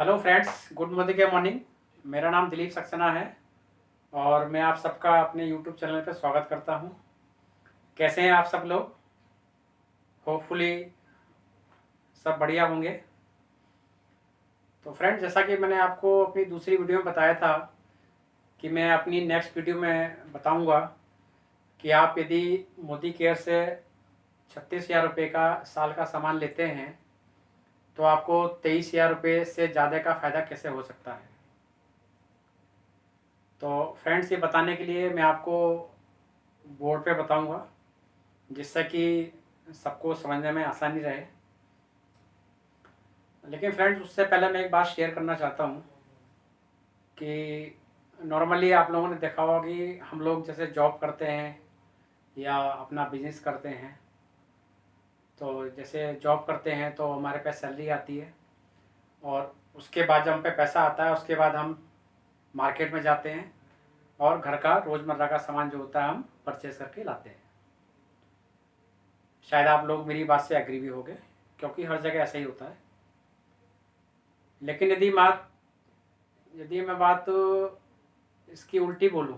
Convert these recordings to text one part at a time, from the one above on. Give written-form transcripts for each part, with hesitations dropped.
Hello friends, good morning के morning. मेरा नाम दिलीप सक्सेना है और मैं आप सबका अपने यूट्यूब चैनल पर स्वागत करता हूं। कैसे हैं आप सब लोग? होपफुली सब बढ़िया होंगे। तो फ्रेंड्स, जैसा कि मैंने आपको अपनी दूसरी वीडियो में बताया था कि मैं अपनी नेक्स्ट वीडियो में बताऊंगा कि आप यदि मोदी केयर से 36,000 रुपये का साल का सामान लेते हैं तो आपको 23,000 रुपये से ज़्यादा का फ़ायदा कैसे हो सकता है। तो फ्रेंड्स, ये बताने के लिए मैं आपको बोर्ड पे बताऊंगा जिससे कि सबको समझने में आसानी रहे। लेकिन फ्रेंड्स, उससे पहले मैं एक बात शेयर करना चाहता हूँ कि नॉर्मली आप लोगों ने देखा होगा कि हम लोग जैसे जॉब करते हैं या अपना बिजनेस करते हैं, तो जैसे जॉब करते हैं तो हमारे पास सैलरी आती है और उसके बाद जब हम पे पैसा आता है उसके बाद हम मार्केट में जाते हैं और घर का रोज़मर्रा का सामान जो होता है हम परचेज करके लाते हैं। शायद आप लोग मेरी बात से एग्री भी होंगे क्योंकि हर जगह ऐसा ही होता है। लेकिन यदि मैं बात इसकी उल्टी बोलूं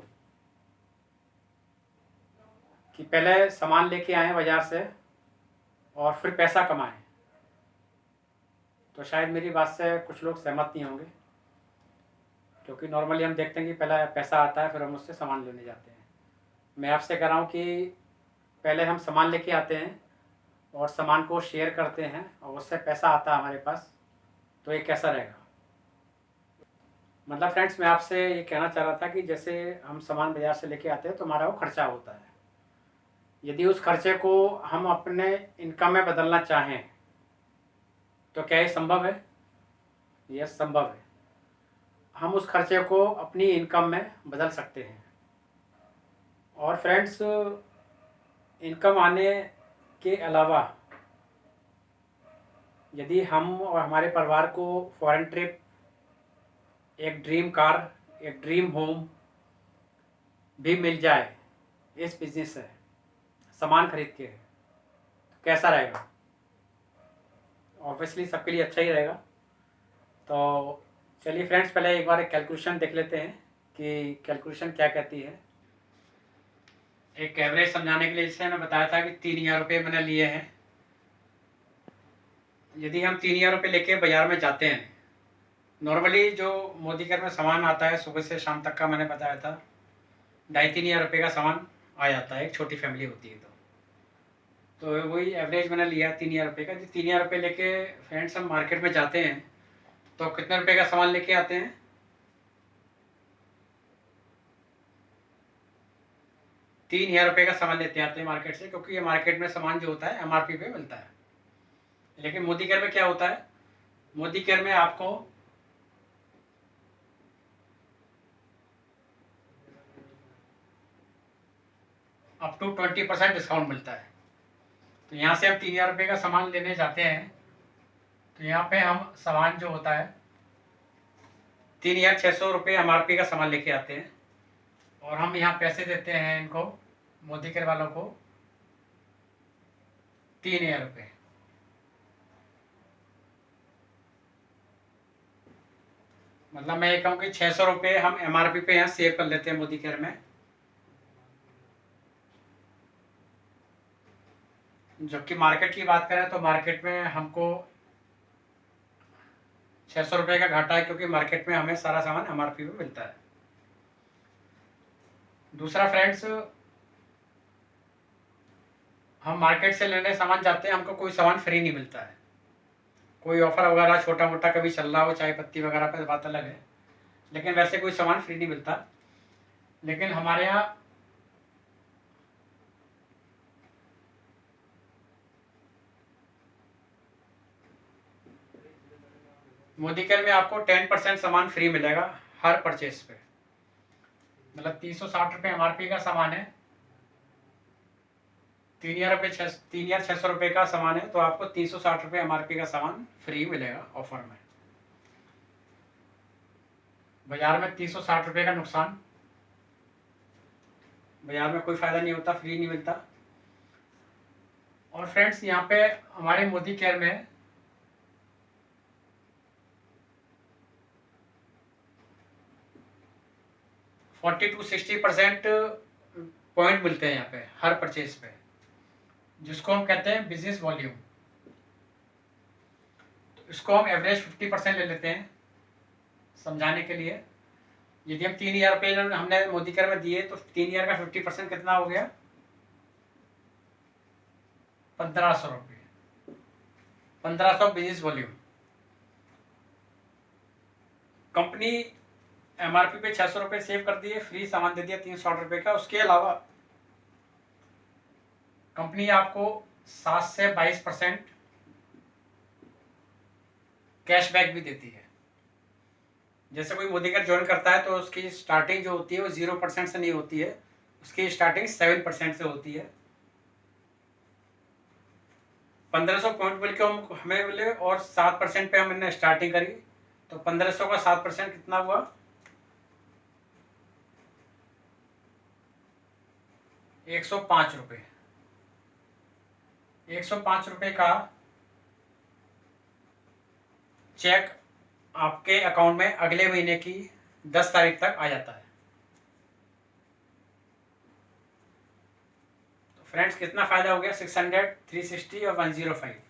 कि पहले सामान लेके आए बाज़ार से और फिर पैसा कमाएं, तो शायद मेरी बात से कुछ लोग सहमत नहीं होंगे, क्योंकि नॉर्मली हम देखते हैं कि पहले पैसा आता है फिर हम उससे सामान लेने जाते हैं। मैं आपसे कह रहा हूँ कि पहले हम सामान लेके आते हैं और सामान को शेयर करते हैं और उससे पैसा आता है हमारे पास, तो ये कैसा रहेगा। मतलब फ्रेंड्स, मैं आपसे ये कहना चाह रहा था कि जैसे हम सामान बाज़ार से लेके आते हैं तो हमारा वो खर्चा होता है। यदि उस खर्चे को हम अपने इनकम में बदलना चाहें तो क्या ये संभव है? यह संभव है। हम उस खर्चे को अपनी इनकम में बदल सकते हैं। और फ्रेंड्स, इनकम आने के अलावा यदि हम और हमारे परिवार को फॉरेन ट्रिप, एक ड्रीम कार, एक ड्रीम होम भी मिल जाए इस बिज़नेस से सामान खरीद के, तो कैसा रहेगा? ऑब्वियसली सबके लिए अच्छा ही रहेगा। तो चलिए फ्रेंड्स, पहले एक बार एक कैलकुलेशन देख लेते हैं कि कैलकुलेशन क्या कहती है। एक एवरेज समझाने के लिए जैसे मैंने बताया था कि 3,000 रुपये मैंने लिए हैं। यदि हम 3,000 रुपये लेके बाज़ार में जाते हैं, नॉर्मली जो मोदी केयर में सामान आता है सुबह से शाम तक का मैंने बताया था 2,500-3,000 रुपये का सामान आ जाता है, एक छोटी फैमिली होती है तो वही एवरेज मैंने लिया 3,000 रुपये का। 3,000 रुपये लेके फ्रेंड्स हम मार्केट में जाते हैं तो कितने रुपए का सामान लेके आते हैं? 3,000 रुपये का सामान लेते आते हैं मार्केट से, क्योंकि ये मार्केट में सामान जो होता है MRP पे मिलता है। लेकिन मोदी केयर में क्या होता है? मोदी केयर में आपको अप टू 20% डिस्काउंट मिलता है। तो यहाँ से हम 3,000 रुपये का सामान लेने जाते हैं तो यहाँ पे हम सामान जो होता है 3,600 रुपये MRP का सामान लेके आते हैं और हम यहाँ पैसे देते हैं इनको, मोदी केयर वालों को, 3,000 रुपये। मतलब मैं ये कहूँ कि 600 रुपये हम MRP पे यहाँ सेव कर लेते हैं मोदी केयर में। जबकि मार्केट की बात करें तो मार्केट में हमको 600 रुपये का घाटा है, क्योंकि मार्केट में हमें सारा सामान MRP पे मिलता है। दूसरा फ्रेंड्स, हम मार्केट से लेने सामान जाते हैं, हमको कोई सामान फ्री नहीं मिलता है। कोई ऑफर वगैरह छोटा मोटा कभी चल रहा हो, चाय पत्ती वगैरह पे बात अलग है, लेकिन वैसे कोई सामान फ्री नहीं मिलता। लेकिन हमारे यहाँ मोदी केयर में आपको 10% सामान फ्री मिलेगा हर परचेज पे। मतलब 360 रुपये MRP का सामान है, 3,600 रुपये का सामान है तो आपको 360 रुपये MRP का सामान फ्री मिलेगा ऑफर में। बाजार में 360 रुपये का नुकसान, बाजार में कोई फायदा नहीं होता, फ्री नहीं मिलता। और फ्रेंड्स, यहाँ पे हमारे मोदी केयर में 40 to 60% पॉइंट मिलते हैं यहाँ पे हर परचेज पे, जिसको हम कहते हैं बिजनेस वॉल्यूम। तो इसको हम एवरेज 50% ले लेते हैं समझाने के लिए। यदि हम 3,000 रुपये हमने मोदी केयर में दिए तो 3,000 का 50% कितना हो गया? 1,500 रुपये। 1,500 बिजनेस वॉल्यूम। कंपनी एमआरपी पे 600 रुपये सेव कर दिए, फ्री सामान दे दिया 360 रुपये का। उसके अलावा कंपनी आपको 7 से 22% कैशबैक भी देती है। जैसे कोई मोदी केयर ज्वाइन करता है तो उसकी स्टार्टिंग जो होती है वो 0% से नहीं होती है, उसकी स्टार्टिंग 7% से होती है। 1,500 पॉइंट मिल के हमें मिले और 7% पे हमने स्टार्टिंग करी, तो 1,500 का 7% कितना हुआ? 105 रुपये। 105 रुपये का चेक आपके अकाउंट में अगले महीने की 10 तारीख तक आ जाता है। तो फ्रेंड्स कितना फायदा हो गया? 600, 360 और 105।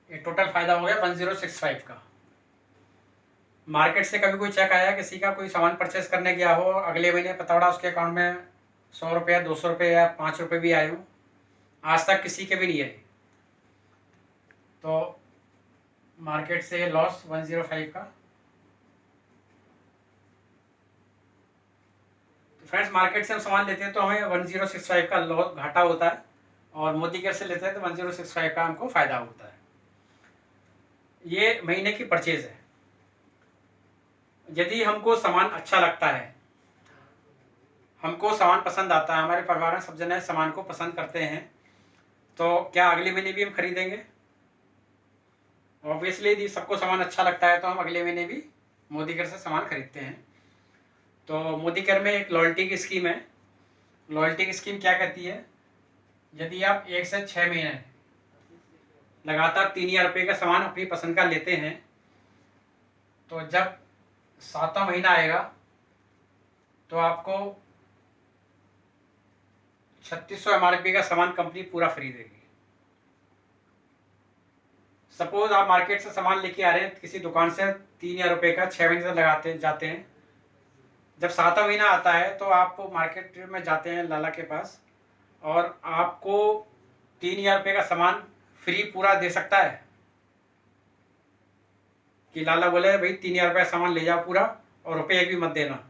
ये टोटल फायदा हो गया 1065 का। मार्केट से कभी कोई चेक आया किसी का, कोई सामान परचेस करने गया हो, अगले महीने पता पड़ा उसके अकाउंट में 100 रुपये, 200 रुपये या 5 रुपये भी आए हो? आज तक किसी के भी नहीं आए। तो मार्केट से लॉस 105 का। तो फ्रेंड्स मार्केट से हम सामान लेते हैं तो हमें 1065 का लॉस घाटा होता है, और मोदी केयर से लेते हैं तो 1065 का हमको फायदा होता है। ये महीने की परचेज है। यदि हमको सामान अच्छा लगता है, हमको सामान पसंद आता है, हमारे परिवार में सब जने सामान को पसंद करते हैं, तो क्या अगले महीने भी हम खरीदेंगे? ऑब्वियसली यदि सबको सामान अच्छा लगता है तो हम अगले महीने भी मोदी केयर से सामान खरीदते हैं। तो मोदी केयर में एक लॉयल्टी की स्कीम है। लॉयल्टी की स्कीम क्या कहती है? यदि आप 1 से 6 महीने लगातार 3,000 रुपये का सामान अपनी पसंद का लेते हैं, तो जब 7वां महीना आएगा तो आपको 3600 एमआरपी का सामान कंपनी पूरा फ्री देगी। सपोज आप मार्केट से सामान लेके आ रहे हैं किसी दुकान से 3,000 रुपये का, 6 महीने तक लगाते जाते हैं, जब 7वां महीना आता है तो आप मार्केट में जाते हैं लाला के पास, और आपको 3,000 रुपये का सामान फ्री पूरा दे सकता है कि लाला बोले भाई 3,000 रुपये सामान ले जाओ पूरा और रुपये एक भी मत देना।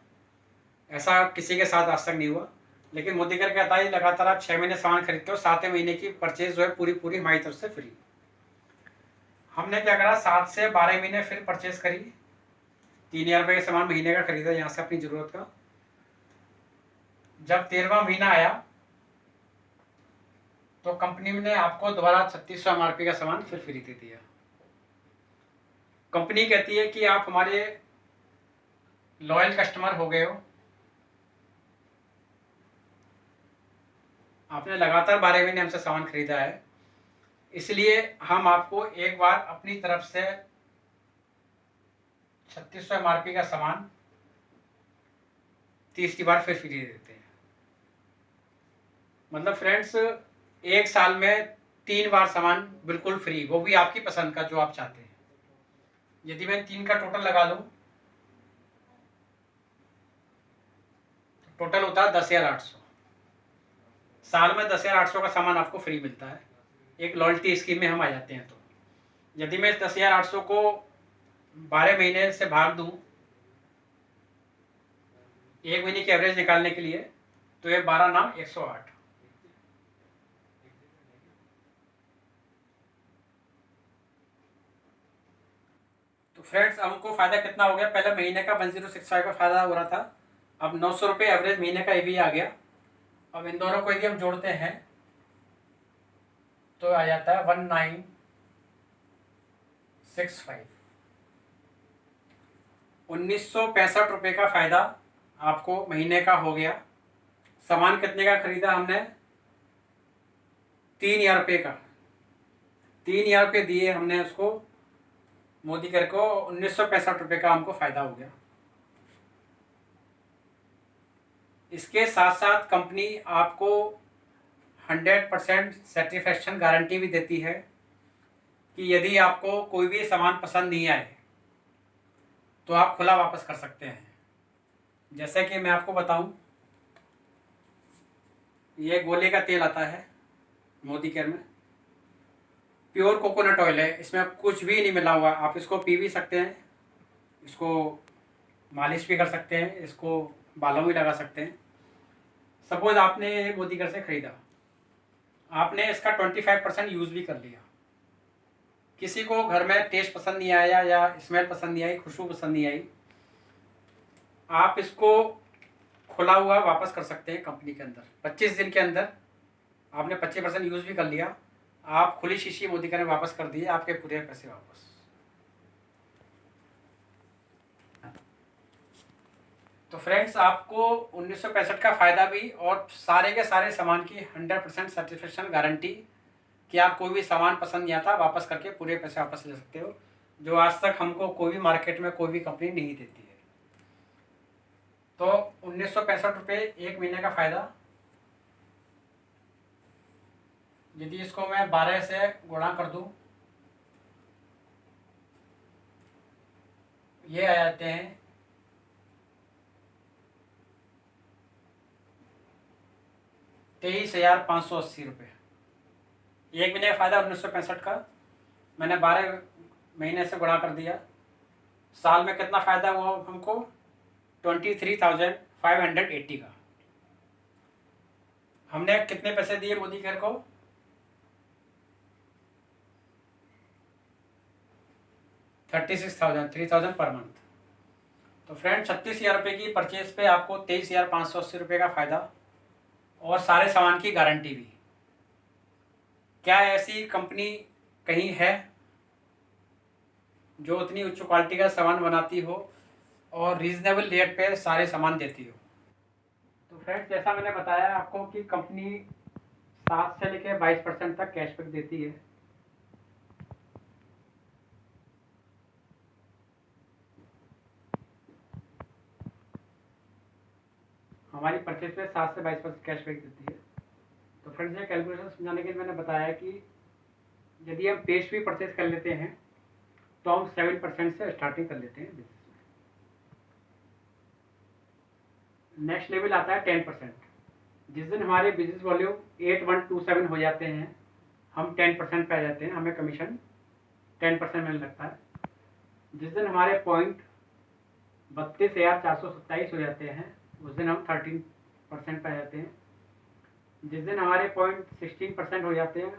ऐसा किसी के साथ आज तक नहीं हुआ। लेकिन मोदी केयर कहता है लगातार आप 6 महीने सामान खरीदते हो, 7वें महीने की परचेज जो है पूरी हमारी तरफ से फ्री। हमने क्या करा, 7 से 12 महीने फिर परचेज करी, 3,000 रुपये का सामान महीने का खरीदा यहाँ से अपनी जरूरत का। जब 13वां महीना आया तो कंपनी ने आपको दोबारा 3600 एमआरपी का सामान फिर फ्री दे दिया। कंपनी कहती है कि आप हमारे लॉयल कस्टमर हो गए हो, आपने लगातार 12 महीने हमसे सामान खरीदा है, इसलिए हम आपको एक बार अपनी तरफ से 3600 एमआरपी का सामान तीसरी बार फिर फ्री देते हैं। मतलब फ्रेंड्स एक साल में 3 बार सामान बिल्कुल फ्री, वो भी आपकी पसंद का जो आप चाहते हैं। यदि मैं 3 का टोटल लगा लूं तो टोटल होता है 10,800। साल में 10,800 का सामान आपको फ्री मिलता है। एक लॉयल्टी स्कीम में हम आ जाते हैं। तो यदि मैं 10,800 को 12 महीने से भाग दूं एक महीने की एवरेज निकालने के लिए, तो ये 12 नाम 108। तो फ्रेंड्स हमको फायदा कितना हो गया? पहले महीने का 1065 का फायदा हो रहा था, अब 900 रुपये एवरेज महीने का ये भी आ गया। अब इन दोनों को यदि हम जोड़ते हैं तो आ जाता है 1965। 1965 रुपये का फायदा आपको महीने का हो गया। सामान कितने का खरीदा हमने? 3,000 रुपये का। 3,000 रुपये दिए हमने उसको, मोदी केयर को 1965 रुपये का हमको फ़ायदा हो गया। इसके साथ साथ कंपनी आपको 100% सेटिस्फैक्शन गारंटी भी देती है कि यदि आपको कोई भी सामान पसंद नहीं आए तो आप खुला वापस कर सकते हैं। जैसे कि मैं आपको बताऊं, ये गोले का तेल आता है मोदी केयर में, प्योर कोकोनट ऑयल है, इसमें कुछ भी नहीं मिला हुआ। आप इसको पी भी सकते हैं, इसको मालिश भी कर सकते हैं, इसको बालों में लगा सकते हैं। सपोज आपने मोदी केयर से ख़रीदा, आपने इसका 25% यूज़ भी कर लिया, किसी को घर में टेस्ट पसंद नहीं आया या स्मेल पसंद नहीं आई, खुशबू पसंद नहीं आई, आप इसको खुला हुआ वापस कर सकते हैं कंपनी के अंदर। 25 दिन के अंदर आपने 25% यूज़ भी कर लिया, आप खुली शीशी मोदी केयर ने वापस कर दिए, आपके पूरे पैसे वापस। तो फ्रेंड्स, आपको 1965 का फ़ायदा भी और सारे के सारे सामान की 100% सर्टिफिकेशन गारंटी कि आप कोई भी सामान पसंद नहीं आता वापस करके पूरे पैसे वापस ले सकते हो, जो आज तक हमको कोई भी मार्केट में कोई भी कंपनी नहीं देती है। तो 1965 रुपये 1 महीने का फ़ायदा। यदि इसको मैं 12 से गुणा कर दूं, ये आ जाते हैं 23,580 रुपये। 1 महीने का फ़ायदा 1965 का, मैंने 12 महीने से गुणा कर दिया, साल में कितना फ़ायदा हुआ हमको? 23,580 का। हमने कितने पैसे दिए मोदी केयर को? 36,000, 3,000 पर मंथ। तो फ्रेंड, 36,000 रुपये की परचेज पे आपको 23,580 रुपये का फ़ायदा और सारे सामान की गारंटी भी। क्या ऐसी कंपनी कहीं है जो उतनी उच्च क्वालिटी का सामान बनाती हो और रीज़नेबल रेट पे सारे सामान देती हो? तो फ्रेंड्स, जैसा मैंने बताया आपको कि कंपनी 7 से लेकर 22% तक कैशबैक देती है। हमारी परचेज पे 7 से 22% कैशबैक देती है। तो फ्रेंड्स, ये कैलकुलेशन समझाने के लिए मैंने बताया कि यदि हम पेस्ट भी परचेज कर लेते हैं तो हम 7% से स्टार्टिंग कर लेते हैं बिजनेस में। नेक्स्ट लेवल आता है 10%। जिस दिन हमारे बिजनेस वॉल्यूम 8127 हो जाते हैं, हम 10% पे आ जाते हैं, हमें कमीशन 10% मिलने लगता है। जिस दिन हमारे पॉइंट 32,427 हो जाते हैं, उस दिन हम 13% पे आ जाते हैं। जिस दिन हमारे पॉइंट 16% हो जाते हैं,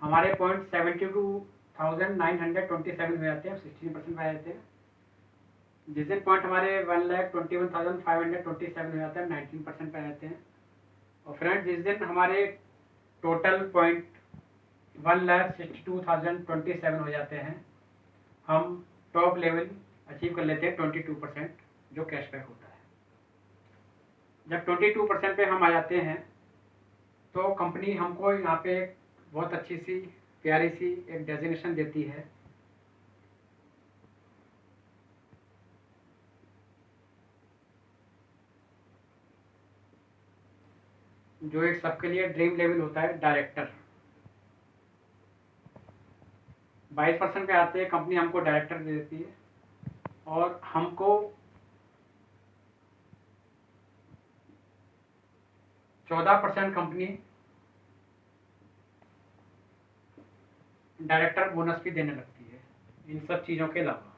हमारे पॉइंट 72,927 हो जाते हैं, 16% पे आ जाते हैं। जिस दिन पॉइंट हमारे 1,21,527 हो जाते हैं, 19% पे आ जाते हैं। और फ्रेंड, जिस दिन हमारे टोटल पॉइंट 1,62,027 हो जाते हैं, हम टॉप लेवल अचीव कर लेते हैं 22%, जो कैशबैक होता है। जब 22% पे हम आ जाते हैं तो कंपनी हमको यहाँ पे बहुत अच्छी सी प्यारी सी एक डेजिग्नेशन देती है, जो एक सबके लिए ड्रीम लेवल होता है, डायरेक्टर। 22% पे आते हैं, कंपनी हमको डायरेक्टर दे देती है और हमको 14% कंपनी डायरेक्टर बोनस भी देने लगती है, इन सब चीज़ों के अलावा।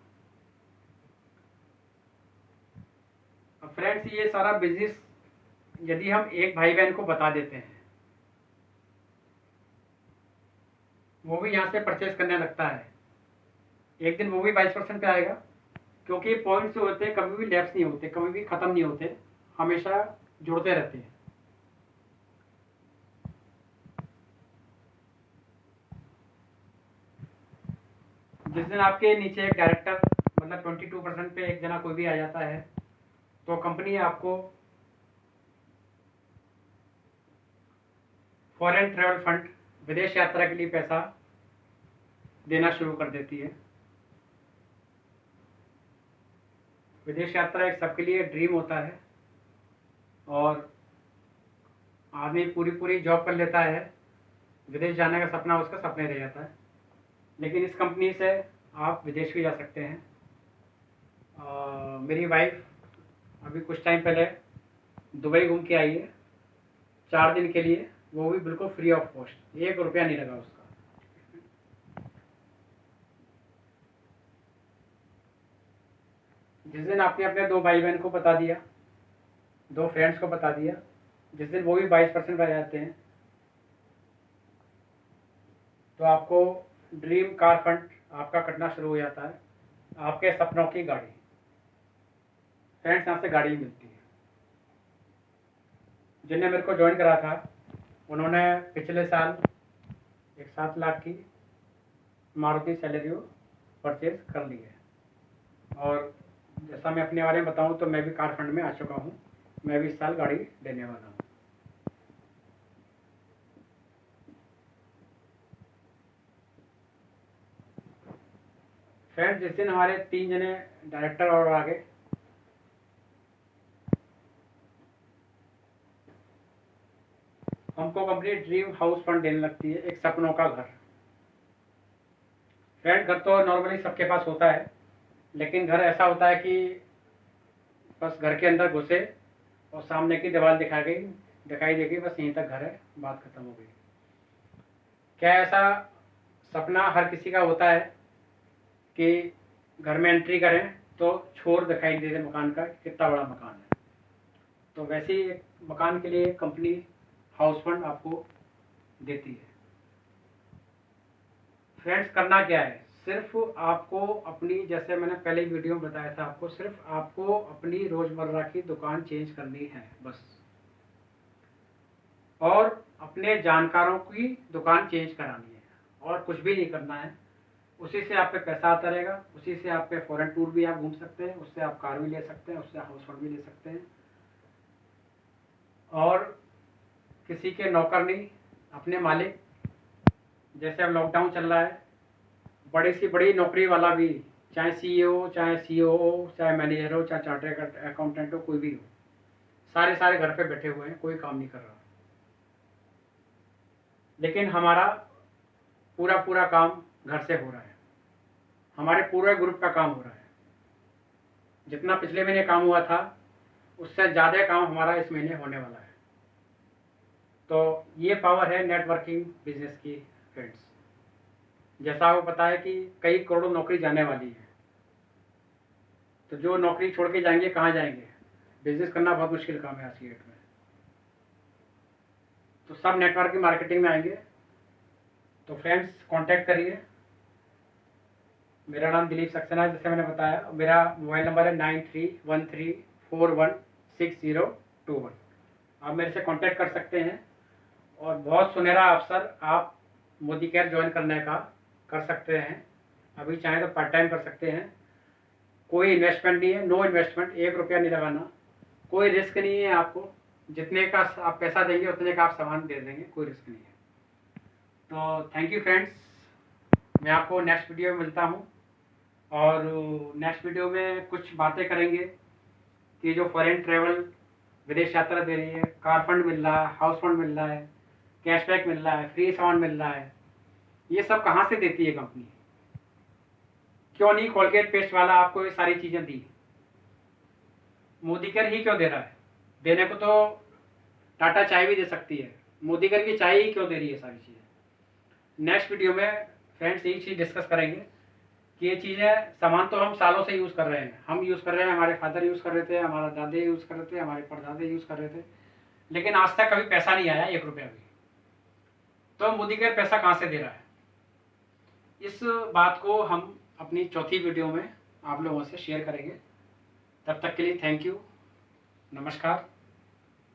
अब फ्रेंड्स, ये सारा बिजनेस यदि हम एक भाई बहन को बता देते हैं, वो भी यहाँ से परचेज करने लगता है, एक दिन वो भी 22% पे आएगा, क्योंकि पॉइंट्स जो होते हैं कभी भी लैप्स नहीं होते, कभी भी ख़त्म नहीं होते, हमेशा जुड़ते रहते हैं। जिस दिन आपके नीचे एक डायरेक्टर मतलब 22% पे एक जना कोई भी आ जाता है, तो कंपनी आपको फॉरेन ट्रैवल फंड, विदेश यात्रा के लिए पैसा देना शुरू कर देती है। विदेश यात्रा एक सबके लिए ड्रीम होता है और आदमी पूरी पूरी जॉब कर लेता है, विदेश जाने का सपना उसका सपने रह जाता है। लेकिन इस कंपनी से आप विदेश भी जा सकते हैं। मेरी वाइफ अभी कुछ टाइम पहले दुबई घूम के आई है 4 दिन के लिए, वो भी बिल्कुल फ्री ऑफ कॉस्ट, 1 रुपया नहीं लगा उसका। जिस दिन आपने अपने 2 भाई बहन को बता दिया, 2 फ्रेंड्स को बता दिया, जिस दिन वो भी 22% बढ़ जाते हैं, तो आपको ड्रीम कार फंड आपका कटना शुरू हो जाता है, आपके सपनों की गाड़ी। फ्रेंड्स, यहाँ से गाड़ी मिलती है। जिनने मेरे को ज्वाइन करा था उन्होंने पिछले साल एक 7 लाख की मारुति सैलेरियो परचेज कर ली है। और जैसा मैं अपने बारे में बताऊं तो मैं भी कार फंड में आ चुका हूं, मैं भी इस साल गाड़ी लेने वाला हूं। फ्रेंड्स, जिस दिन हमारे 3 जने डायरेक्टर और आ गए, हमको कंप्लीट ड्रीम हाउस फंड देने लगती है, एक सपनों का घर। फ्रेंड, घर तो नॉर्मली सबके पास होता है, लेकिन घर ऐसा होता है कि बस घर के अंदर घुसे और सामने की दीवार दिखाई देगी, बस यहीं तक घर है, बात खत्म हो गई। क्या ऐसा सपना हर किसी का होता है कि घर में एंट्री करें तो छोर दिखाई दे दे मकान का, कितना बड़ा मकान है। तो वैसे ही एक मकान के लिए कंपनी हाउस फंड आपको देती है। फ्रेंड्स, करना क्या है, सिर्फ आपको अपनी, जैसे मैंने पहले वीडियो में बताया था आपको, सिर्फ आपको अपनी रोजमर्रा की दुकान चेंज करनी है बस, और अपने जानकारों की दुकान चेंज करानी है, और कुछ भी नहीं करना है। उसी से आप पे पैसा आता रहेगा, उसी से आप पे फॉरेन टूर भी आप घूम सकते हैं, उससे आप कार भी ले सकते हैं, उससे हाउस फंड भी ले सकते हैं। और किसी के नौकर नहीं, अपने मालिक। जैसे अब लॉकडाउन चल रहा है, बड़ी सी बड़ी नौकरी वाला भी, चाहे सीईओ, चाहे सीओओ, चाहे मैनेजर हो, चाहे चार्टर्ड अकाउंटेंट हो, कोई भी हो, सारे घर पे बैठे हुए हैं, कोई काम नहीं कर रहा। लेकिन हमारा पूरा काम घर से हो रहा है, हमारे पूरे ग्रुप का काम हो रहा है। जितना पिछले महीने काम हुआ था उससे ज़्यादा काम हमारा इस महीने होने वाला है। तो ये पावर है नेटवर्किंग बिजनेस की। फ्रेंड्स, जैसा आपको पता है कि कई करोड़ों नौकरी जाने वाली है, तो जो नौकरी छोड़ के जाएंगे कहाँ जाएंगे? बिजनेस करना बहुत मुश्किल काम है आज की डेट में। तो सब नेटवर्किंग मार्केटिंग में आएंगे। तो फ्रेंड्स, कांटेक्ट करिए। मेरा नाम दिलीप सक्सेना है, जैसे मैंने बताया। मेरा मोबाइल नंबर है 9313416021। आप मेरे से कांटेक्ट कर सकते हैं। और बहुत सुनहरा अवसर आप मोदी केयर ज्वाइन करने का कर सकते हैं। अभी चाहें तो पार्ट टाइम कर सकते हैं, कोई इन्वेस्टमेंट नहीं है, नो इन्वेस्टमेंट, 1 रुपया नहीं लगाना, कोई रिस्क नहीं है। आपको जितने का आप पैसा देंगे उतने का आप सामान दे देंगे, कोई रिस्क नहीं है। तो थैंक यू फ्रेंड्स, मैं आपको नेक्स्ट वीडियो में मिलता हूँ। और नेक्स्ट वीडियो में कुछ बातें करेंगे कि जो फॉरेन ट्रेवल विदेश यात्रा दे रही है, कार फंड मिल रहा है, हाउस फंड मिल रहा है, कैशबैक मिल रहा है, फ्री सामान मिल रहा है, ये सब कहाँ से देती है कंपनी? क्यों नहीं कोलगेट पेस्ट वाला आपको ये सारी चीज़ें दी? मोदी केयर ही क्यों दे रहा है? देने को तो टाटा चाय भी दे सकती है, मोदी केयर की चाय ही क्यों दे रही है सारी चीज़ें? नेक्स्ट वीडियो में फ्रेंड्स यही चीज़ डिस्कस करेंगे कि ये चीज़ें, सामान तो हम सालों से यूज़ कर रहे हैं, हम यूज़ कर रहे हैं, हमारे फादर यूज़ कर रहे थे, हमारा दादे यूज़ कर रहे थे, हमारे परदादे यूज़ कर रहे थे, लेकिन आज तक कभी पैसा नहीं आया 1 रुपया भी। तो मोदी केयर पैसा कहाँ से दे रहा है? इस बात को हम अपनी चौथी वीडियो में आप लोगों से शेयर करेंगे। तब तक के लिए थैंक यू, नमस्कार,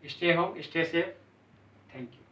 stay home, stay safe, thank you.